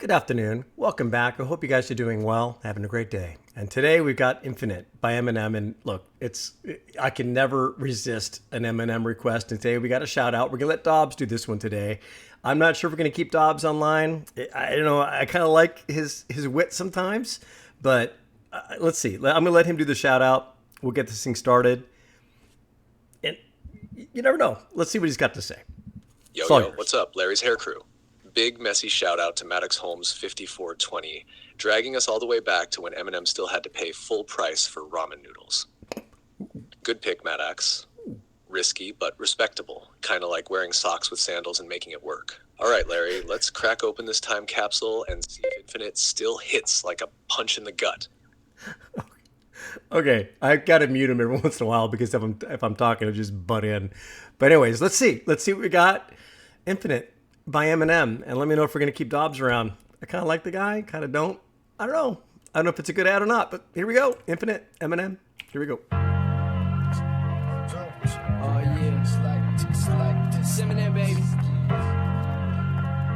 Good afternoon. Welcome back. I hope you guys are doing well, having a great day. And today we've got Infinite by Eminem. And look, I can never resist an Eminem request. And today we got a shout out. We're going to let Dobbs do this one today. I'm not sure if we're going to keep Dobbs online. I don't know. I kind of like his wit sometimes, but let's see. I'm going to let him do the shout out. We'll get this thing started. And you never know. Let's see what he's got to say. Yo, what's up? Larry's Hair Crew. Big messy shout out to Maddox Holmes 5420, dragging us all the way back to when Eminem still had to pay full price for ramen noodles. Good pick, Maddox. Risky, but respectable. Kind of like wearing socks with sandals and making it work. All right, Larry, let's crack open this time capsule and see if Infinite still hits like a punch in the gut. Okay, I've got to mute him every once in a while because if I'm talking, I'll just butt in. But anyways, let's see what we got. Infinite by Eminem, and let me know if we're going to keep Dobbs around. I kind of like the guy, kind of don't. I don't know. I don't know if it's a good ad or not, but here we go. Infinite, Eminem. Here we go. Oh yeah, it's like this Eminem, baby.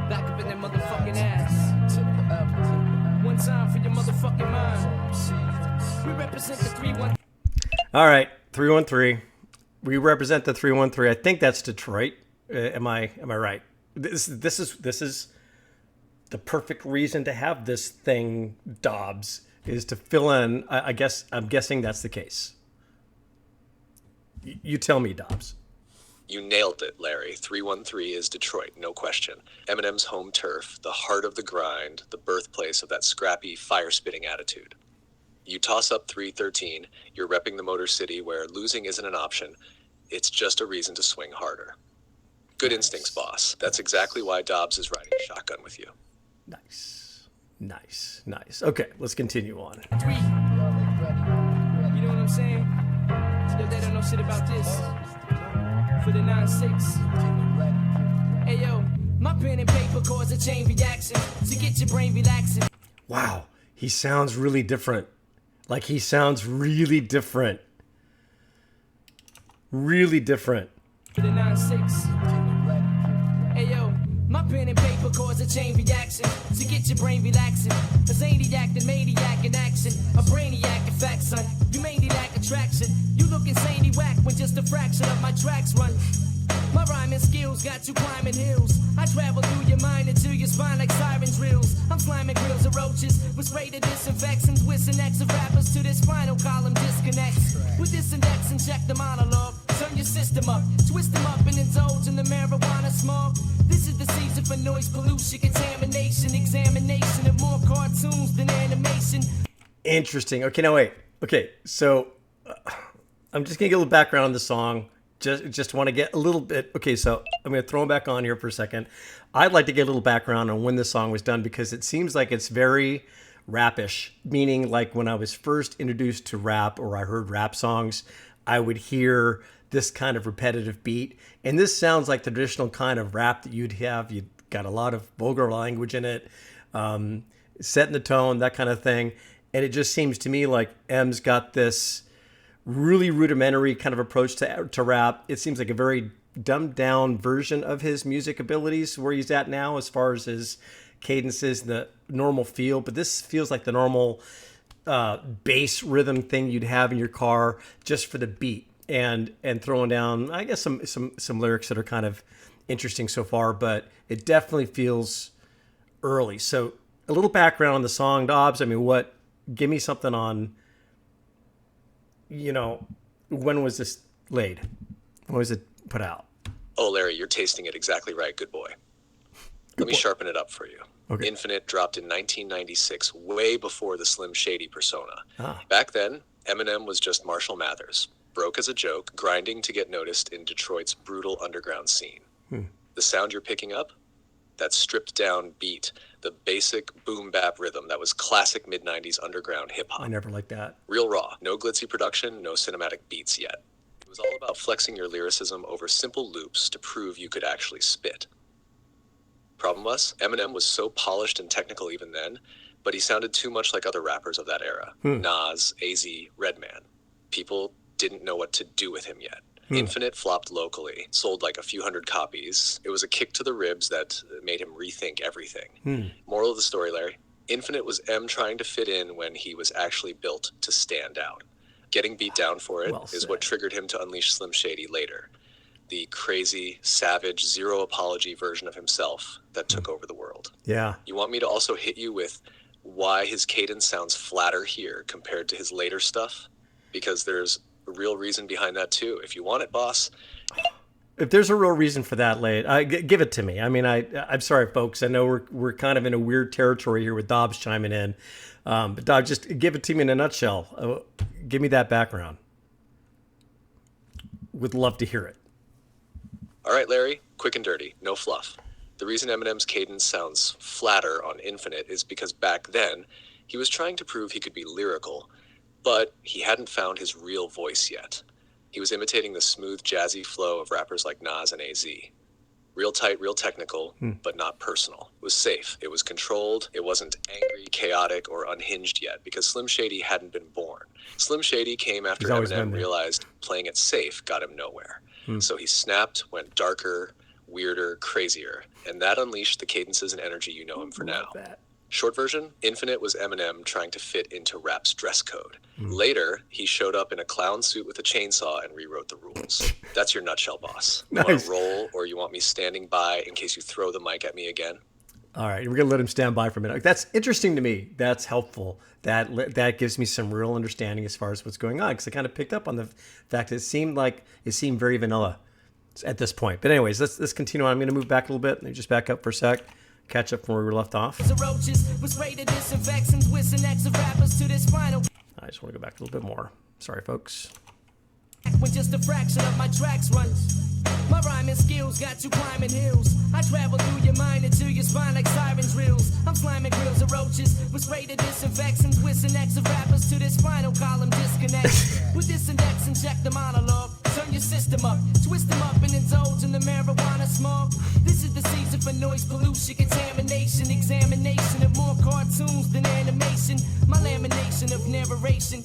Back up in that motherfucking ass. One time for your motherfucking mind. We represent the 3-1. All right, 313. We represent the 313. I think that's Detroit. Am I right? This is the perfect reason to have this thing, Dobbs, is to fill in. I'm guessing that's the case. You tell me, Dobbs. You nailed it, Larry. 313 is Detroit, no question. Eminem's home turf, the heart of the grind, the birthplace of that scrappy, fire-spitting attitude. You toss up 313, you're repping the Motor City where losing isn't an option. It's just a reason to swing harder. Good instincts, boss. That's exactly why Dobbs is riding shotgun with you. Nice. Okay, let's continue on. You know what I'm saying? Yo, they don't know shit about this. For the 9-6. Hey, yo, my pen and paper cause a chain reaction to get your brain relaxing. Wow, he sounds really different. Like he sounds really different. Really different. For the 9-6. Hey yo, my pen and paper cause a chain reaction to get your brain relaxing. A zaniac, the maniac in action. A brainiac, in fact, son. You mainly lack attraction. You look insanely whack when just a fraction of my tracks run. My rhyming skills got you climbing hills. I travel through your mind into your spine like siren drills. I'm sliming grills of roaches with spray to disinfects and twisting X of rappers to this spinal column disconnects. With this index and check the monologue. Turn your system up, twist them up and indulge in the marijuana smog. This is the season for noise pollution, contamination, examination of more cartoons than animation. Interesting. Okay, now wait. Okay, so I'm just gonna get a little background on the song. Just want to get a little bit. Okay, so I'm gonna throw him back on here for a second. I'd like to get a little background on when this song was done because it seems like it's very rapish, meaning like when I was first introduced to rap or I heard rap songs, I would hear this kind of repetitive beat. And this sounds like the traditional kind of rap that you'd have. You'd got a lot of vulgar language in it, setting the tone, that kind of thing. And it just seems to me like M's got this really rudimentary kind of approach to rap. It seems like a very dumbed down version of his music abilities where he's at now as far as his cadences, the normal feel. But this feels like the normal bass rhythm thing you'd have in your car just for the beat and throwing down, I guess, some lyrics that are kind of interesting so far, but it definitely feels early. So a little background on the song, Dobbs. I mean, give me something on, when was this laid? When was it put out? Oh, Larry, you're tasting it exactly right. Good boy. Let me sharpen it up for you. Okay. Infinite dropped in 1996, way before the Slim Shady persona. Ah. Back then, Eminem was just Marshall Mathers, broke as a joke, grinding to get noticed in Detroit's brutal underground scene. The sound you're picking up? That stripped down beat, the basic boom bap rhythm that was classic mid-90s underground hip-hop. I never liked that. Real raw, no glitzy production, no cinematic beats yet. It was all about flexing your lyricism over simple loops to prove you could actually spit. Problem was, Eminem was so polished and technical even then, but he sounded too much like other rappers of that era. Nas, AZ, Redman. People didn't know what to do with him yet. Infinite flopped locally, sold like a few hundred copies. It was a kick to the ribs that made him rethink everything. Moral of the story, Larry: Infinite was M trying to fit in when he was actually built to stand out. Getting beat down for it is what triggered him to unleash Slim Shady later. The crazy, savage, zero apology version of himself that took over the world. Yeah. You want me to also hit you with why his cadence sounds flatter here compared to his later stuff? Because there's a real reason behind that too. If you want it, boss. If there's a real reason for that, give it to me. I mean, I'm sorry, folks. I know we're kind of in a weird territory here with Dobbs chiming in. But Dobbs, just give it to me in a nutshell. Give me that background. Would love to hear it. All right, Larry, quick and dirty, no fluff. The reason Eminem's cadence sounds flatter on Infinite is because back then, he was trying to prove he could be lyrical, but he hadn't found his real voice yet. He was imitating the smooth, jazzy flow of rappers like Nas and AZ. Real tight, real technical, but not personal. It was safe, it was controlled, it wasn't angry, chaotic, or unhinged yet, because Slim Shady hadn't been born. Slim Shady came after Eminem realized playing it safe got him nowhere. So he snapped, went darker, weirder, crazier, and that unleashed the cadences and energy you know him for now. Short version, Infinite was Eminem trying to fit into rap's dress code. Later, he showed up in a clown suit with a chainsaw and rewrote the rules. That's your nutshell, boss. You want to roll, or you want me standing by in case you throw the mic at me again? All right, we're going to let him stand by for a minute. That's interesting to me. That's helpful. That gives me some real understanding as far as what's going on, because I kind of picked up on the fact that it seemed very vanilla at this point. But anyways, let's continue on. I'm going to move back a little bit. Let me just back up for a sec. Catch up from where we were left off. I just want to go back a little bit more. Sorry, folks. When just a fraction of my tracks runs. My rhyming skills got you climbing hills. I travel through your mind into your spine like siren drills. I'm sliming grills of roaches with spray to disinfect and twist and X of rappers to this spinal column disconnect. With this index, inject the monologue. Turn your system up, twist them up and indulge in the marijuana smog. This is the season for noise pollution, contamination, examination of more cartoons than animation. My lamination of narration.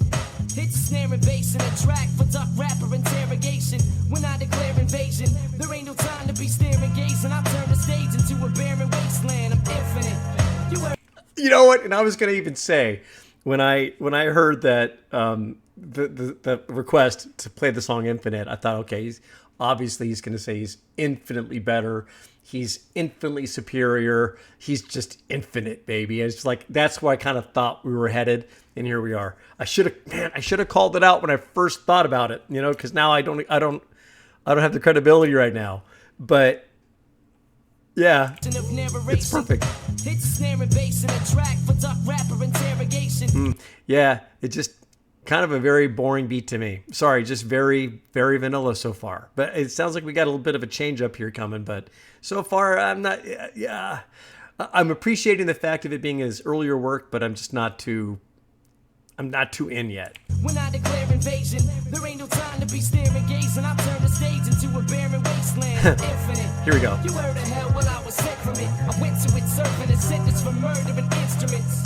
Hits a snare and bass in a track for duck rapper interrogation. When I declare invasion, there ain't no time to be staring gazing. I turn the stage into a barren wasteland. I'm infinite. You know what? And I was going to even say, when I heard that the request to play the song Infinite, I thought, okay, he's going to say he's infinitely better. He's infinitely superior. He's just infinite, baby. And it's like, that's where I kind of thought we were headed. And here we are. I should have called it out when I first thought about it, because now I don't have the credibility right now. But yeah, it's perfect. Yeah, it's just kind of a very boring beat to me. Sorry, just very, very vanilla so far. But it sounds like we got a little bit of a change up here coming. But so far, I'm not. Yeah, I'm appreciating the fact of it being his earlier work, but I'm just not too. I'm not too in yet. When I declare invasion, there ain't no time to be staring gazing. I turn the stage into a barren wasteland. Infinite. Here we go. You heard of hell, well I was sent from it. I went to it serving a sentence for murdering instruments.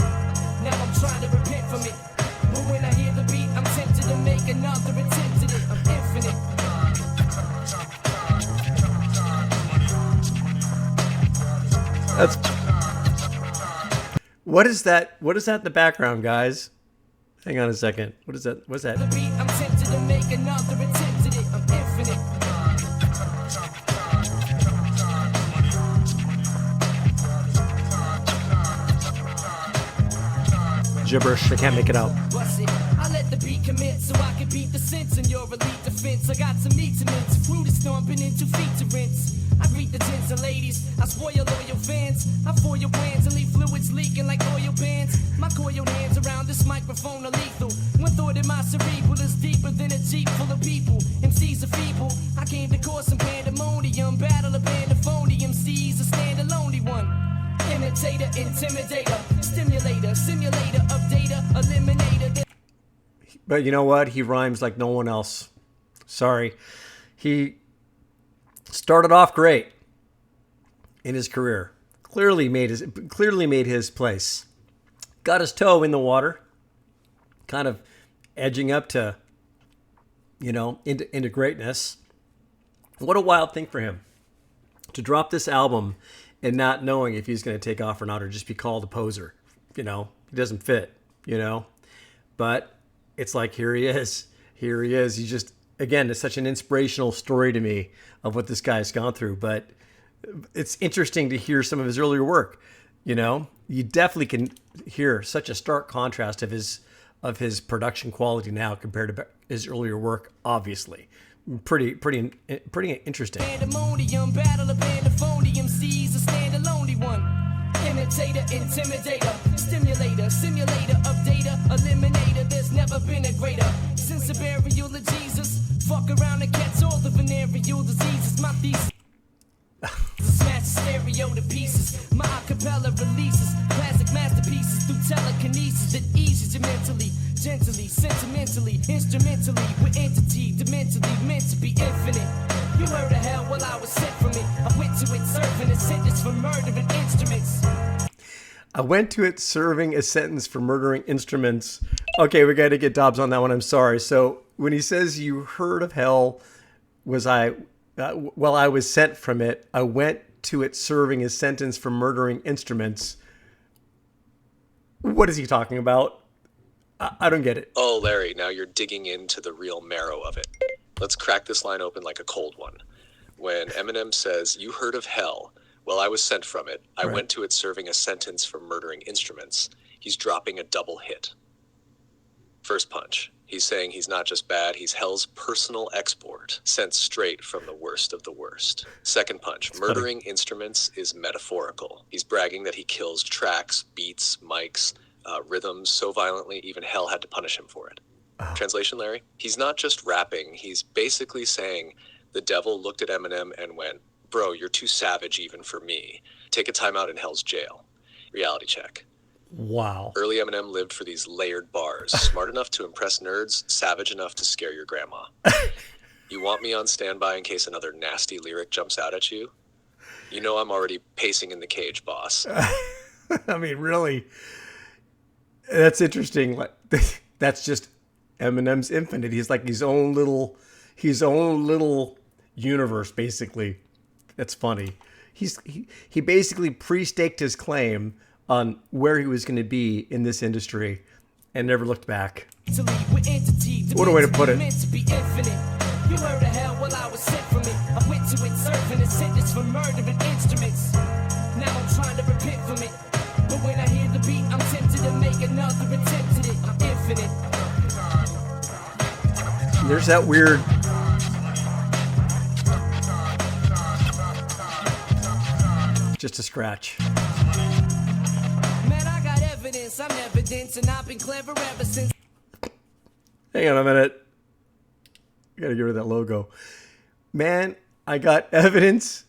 Now I'm trying to repent from it. But when I hear the beat, I'm tempted to make another attempt at it. I'm infinite. That's. What is that? What is that in the background, guys? Hang on a second. What is that? What's that? The beat, I'm tempted to make another attempt at it. I'm infinite. Gibberish. I can't make it out. I let the beat commit so I can beat the sense in your elite defense. I got some meat to mince, fruit is stomping into feet to rinse. I greet the tens and ladies, I spoil loyal fans. I foil your plans and leave fluids leaking like oil pans. My coiled hands around this microphone are lethal. One thought in my cerebral is deeper than a jeep full of people. MCs are feeble, I came to cause some pandemonium. Battle of pandemonium, MCs a standalone one. Imitator, intimidator, stimulator, simulator of data, eliminator. But you know what? He rhymes like no one else. Sorry. He started off great in his career. Clearly made his place. Got his toe in the water. Kind of edging up to, into greatness. What a wild thing for him to drop this album and not knowing if he's going to take off or not, or just be called a poser. He doesn't fit, but it's like, here he is. He's just, again, it's such an inspirational story to me of what this guy's gone through. But it's interesting to hear some of his earlier work. You definitely can hear such a stark contrast of his production quality now compared to his earlier work. Obviously, pretty interesting. Pandemonium, battle of pandemonium, sees a standalone one. Imitator, intimidator, stimulator, simulator of data, eliminator. There's never been a greater since the burial of Jesus. Fuck around and catch all the venereal diseases. My thesis. Smash stereo to pieces. My acapella releases classic masterpieces through telekinesis that eases you mentally, gently, sentimentally, instrumentally. With entity, dementally, meant to be infinite. You heard of hell while I was sent from it. I went to it serving a sentence for murdering instruments. I went to it serving a sentence for murdering instruments. Okay, we got to get Dobbs on that one. I'm sorry. So when he says you heard of hell, while I was sent from it, I went to it serving a sentence for murdering instruments. What is he talking about? I don't get it. Oh, Larry, now you're digging into the real marrow of it. Let's crack this line open like a cold one. When Eminem says, you heard of hell, well, I was sent from it. I went to it serving a sentence for murdering instruments. He's dropping a double hit. First punch. He's saying he's not just bad, he's hell's personal export, sent straight from the worst of the worst. Second punch. Murdering instruments is metaphorical. He's bragging that he kills tracks, beats, mics, rhythms so violently even hell had to punish him for it. Translation, Larry? He's not just rapping, he's basically saying the devil looked at Eminem and went, bro, you're too savage even for me. Take a time out in hell's jail. Reality check. Wow. Early Eminem lived for these layered bars, smart enough to impress nerds, savage enough to scare your grandma. You want me on standby in case another nasty lyric jumps out at you? You know I'm already pacing in the cage, boss. I mean, really, that's interesting. Like, that's just Eminem's infinite. He's like his own little universe, basically. That's funny. He basically pre-staked his claim on where he was going to be in this industry and never looked back. What a way to put it. You heard of hell while I was sent from it. I went to it serving a sentence for murdering instruments. Now I'm trying to repent from it. But when I hear the beat, I'm tempted to make another attempt at it. I'm infinite. There's that weird... just a scratch. Man, I got evidence. I'm evidence, and I've been clever ever since. Hang on a minute. I gotta get rid of that logo. Man, I got evidence.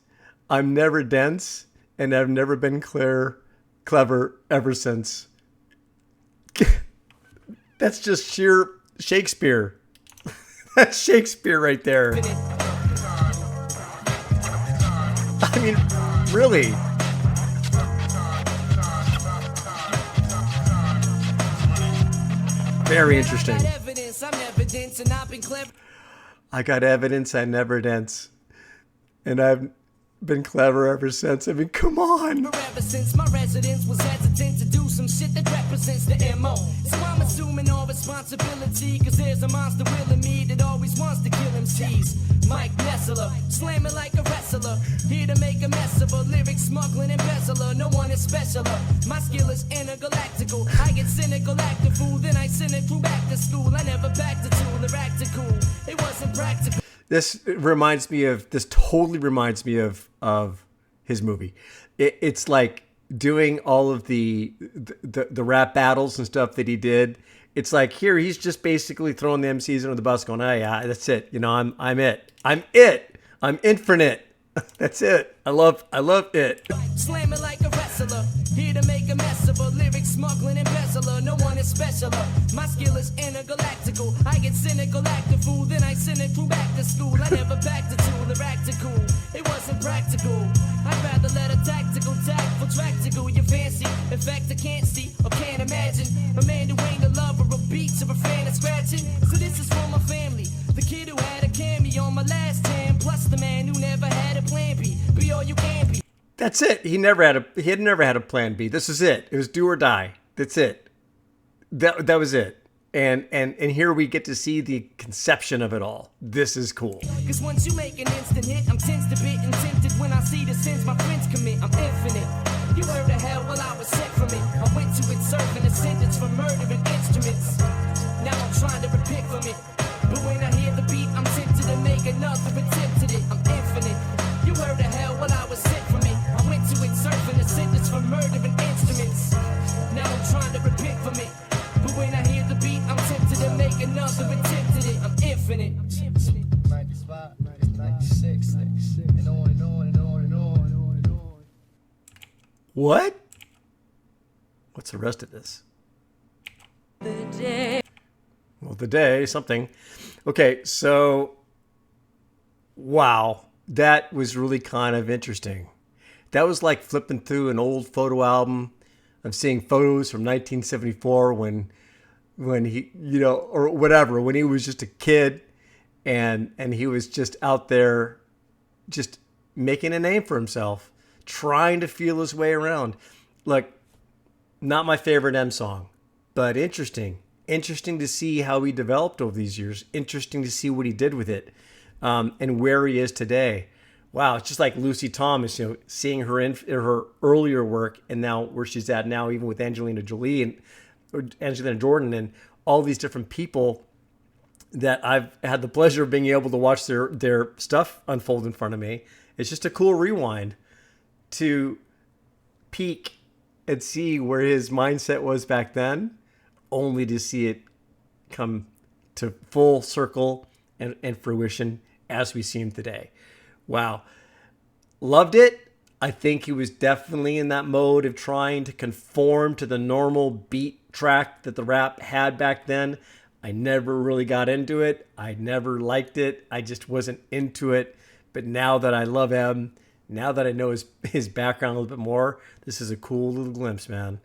I'm never dense, and I've never been clever ever since. That's just sheer Shakespeare. That's Shakespeare right there. I mean, really. Very interesting. I got evidence, I never dense. And I've been clever ever since. I mean, come on. Ever since my residence was hesitant to do some shit that represents the MO. So I'm assuming all responsibility, cause there's a monster will in me that always wants to kill MCs. Mike Nessler, slamming like a wrestler, here to make a mess of a lyric smuggling embezzler. No one is specialer. My skill is intergalactical. I get cynical, act a fool, then I send it through back to school. I never backed a tool or acted cool. It wasn't practical. This totally reminds me of his movie. It's like doing all of the rap battles and stuff that he did. It's like here he's just basically throwing the MCs under the bus, going, "Oh yeah, that's it. You know, I'm it. I'm infinite. That's it. I love it." Slamming like a wrestler, here to make a mess of a lyric smuggling embezzler. No one is specialer. My skill is intergalactical. I get cynical, act a fool, then I send it through back to school. I never backed a tool or acted cool. It wasn't practical. I'd rather let a tactical, tractical. You fancy, in fact I can't see or can't imagine a man who ain't a lover of beats or a fan of scratching. So this is for my family, the kid who had a cameo on my last jam, plus the man who all you can be. That's it. He had never had a plan B. This is it. It was do or die. That's it. That was it. And here we get to see the conception of it all. This is cool. Cause once you make an instant hit, I'm sensed a bit and tempted when I see the sins my friends commit. I'm infinite. You heard the hell while I was set from it. I went to it serving a sentence for murdering instruments. Now I'm trying to repent from it. But when I hear the beat, I'm tempted to make another attempt at it. I'm infinite. You heard the hell while I was set from it. I went to it serving a sentence for murdering instruments. Now I'm trying to repent from it. But when I hear the beat, I'm tempted to make another attempt at it. I'm infinite. 95, 96, and on and on and on and on and on and on. What? What's the rest of this? Well, the day, something. Okay, so, wow, that was really kind of interesting. That was like flipping through an old photo album of seeing photos from 1974 when he, or whatever, when he was just a kid and he was just out there just making a name for himself, trying to feel his way around. Like, not my favorite M song, but interesting. Interesting to see how he developed over these years. Interesting to see what he did with it, and where he is today. Wow, it's just like Lucy Thomas, seeing her in her earlier work and now where she's at now, even with Angelina Jolie or Angelina Jordan and all these different people that I've had the pleasure of being able to watch their stuff unfold in front of me. It's just a cool rewind to peek and see where his mindset was back then, only to see it come to full circle and fruition as we see him today. Wow. Loved it. I think he was definitely in that mode of trying to conform to the normal beat track that the rap had back then. I never really got into it. I never liked it. I just wasn't into it. But now that I love him, now that I know his background a little bit more, this is a cool little glimpse, man,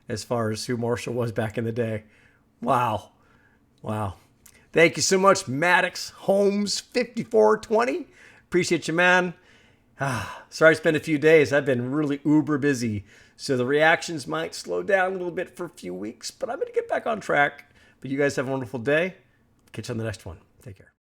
as far as who Marshall was back in the day. Wow. Wow. Thank you so much, Maddox Holmes 5420. Appreciate you, man. Sorry it's been a few days. I've been really uber busy. So the reactions might slow down a little bit for a few weeks, but I'm going to get back on track. But you guys have a wonderful day. Catch you on the next one. Take care.